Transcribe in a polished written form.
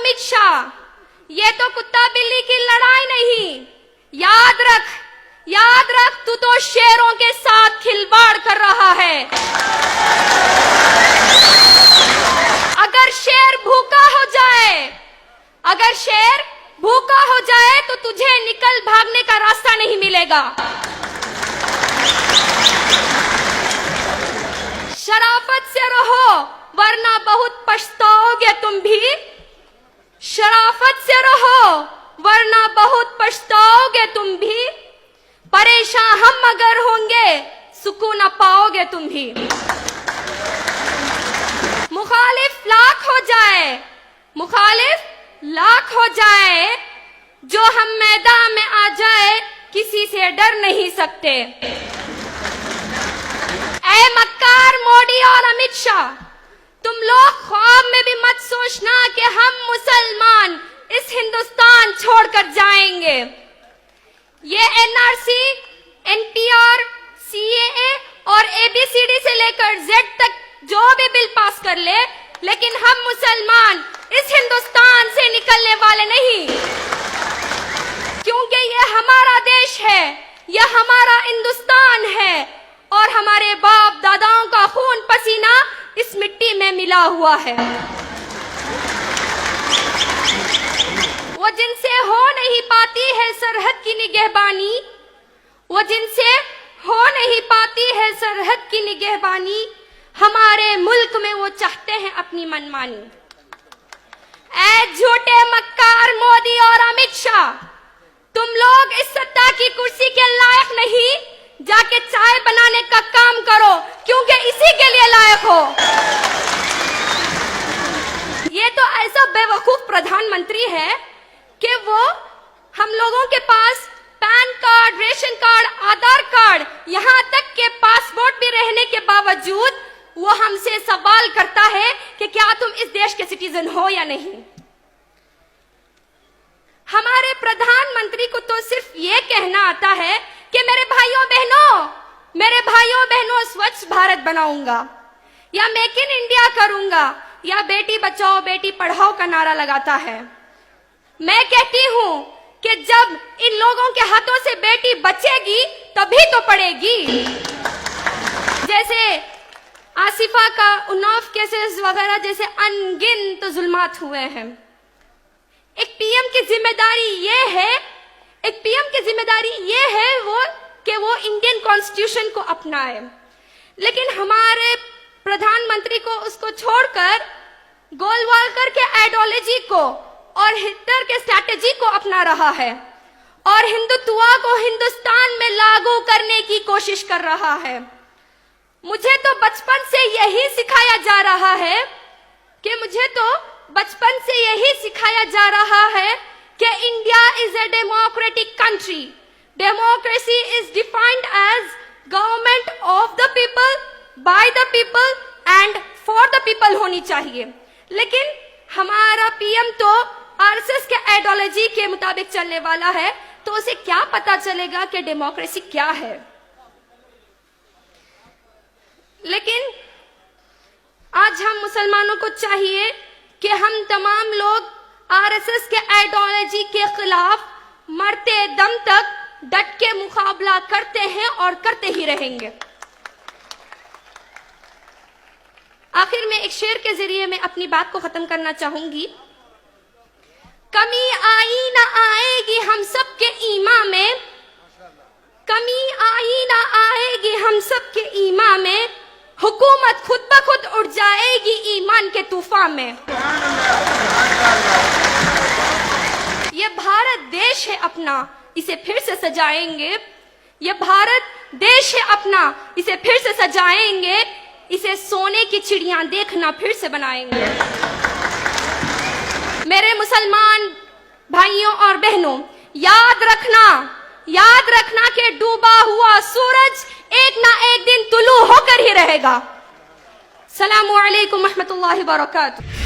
अमित शाह, ये तो कुत्ता बिल्ली की लड़ाई नहीं। याद रख तू तो शेरों के साथ खिलवाड़ कर रहा है। अगर शेर भूखा हो जाए तो तुझे निकल भागने का रास्ता नहीं मिलेगा। शराफत से रहो वरना बहुत पछताओगे तुम भी। शराफत से रहो वरना बहुत पछताओगे तुम भी। परेशान हम अगर होंगे सुकून न पाओगे तुम भी। मुखालिफ लाख हो जाए जो हम मैदान में आ जाए किसी से डर नहीं सकते। ऐ मक्कार मोदी और अमित शाह, तुम लोग ख्वाब में भी मत सोचना कि हम मुसलमान इस हिंदुस्तान छोड़कर जाएंगे। ये एनआरसी, एनपीआर, सीएए और एबीसीडी से लेकर जेड तक जो भी बिल पास कर ले, लेकिन हम मुसलमान इस हिंदुस्तान से निकलने वाले नहीं, क्योंकि ये हमारा देश है, ये हमारा हिंदुस्तान है और हमारे बाप दादाओं का खून पसीना इस मिट्टी में मिला हुआ है। वो जिनसे हो नहीं पाती है सरहद की निगहबानी, वो जिनसे हो नहीं पाती है सरहद की निगहबानी, हमारे मुल्क में वो चाहते हैं अपनी मनमानी। ऐ झूठे मक्कार मोदी और अमित शाह, तुम लोग इस सत्ता की कुर्सी के लायक नहीं, जाके चाय बनाने का काम करो क्योंकि इसी के लिए लायक हो। ये तो ऐसा बेवकूफ प्रधानमंत्री है कि वो हम लोगों के पास पैन कार्ड, रेशन कार्ड, आधार कार्ड, यहाँ तक के पासपोर्ट भी रहने के बावजूद वो हमसे सवाल करता है कि क्या तुम इस देश के सिटीजन हो या नहीं। हमारे प्रधानमंत्री को तो सिर्फ ये कहना आता है कि मेरे भाइयों बहनों स्वच्छ भारत बनाऊंगा, या मेक इन इंडिया करूंगा, या बेटी बचाओ बेटी पढ़ाओ का नारा लगाता है। मैं कहती हूं कि जब इन लोगों के हाथों से बेटी बचेगी तभी तो पढ़ेगी। जैसे आसिफा का उन्नाव केसेस वगैरह जैसे अनगिनत जुल्मात हुए हैं। एक पीएम की जिम्मेदारी ये है वो इंडियन कॉन्स्टिट्यूशन को अपनाए, लेकिन हमारे प्रधानमंत्री को उसको छोड़कर गोलवालकर के आइडियोलॉजी को और हिटलर के स्ट्रैटेजी को अपना रहा है और हिंदुत्व को हिंदुस्तान में लागू करने की कोशिश कर रहा है। मुझे तो बचपन से यही सिखाया जा रहा है कि India is a democratic country. Democracy is defined as government of the people, by the people and for the people होनी चाहिए। लेकिन हमारा पीएम तो आरएसएस के आइडियोलॉजी के मुताबिक चलने वाला है, तो उसे क्या पता चलेगा कि डेमोक्रेसी क्या है। लेकिन आज हम मुसलमानों को चाहिए कि हम तमाम लोग आरएसएस के आइडियोलॉजी के खिलाफ मरते दम तक डट के मुकाबला करते हैं और करते ही रहेंगे। आखिर में एक शेर के जरिए मैं अपनी बात को खत्म करना चाहूंगी। कमी आई ना आएगी हम सबके ईमान में, कमी आई ना आएगी हम सबके ईमान में, हुकूमत खुद ब खुद उड़ जाएगी ईमान के तूफान में। ये भारत देश है अपना, इसे फिर से सजाएंगे। ये भारत देश है अपना, इसे फिर से सजाएंगे। इसे सोने की चिड़ियां देखना फिर से बनाएंगे। मेरे मुसलमान भाइयों और बहनों, याद रखना कि डूबा हुआ सूरज एक ना एक दिन तुलू होकर ही रहेगा। सलामु अलैकुम रहमतुल्लाहि व बरकातुहू।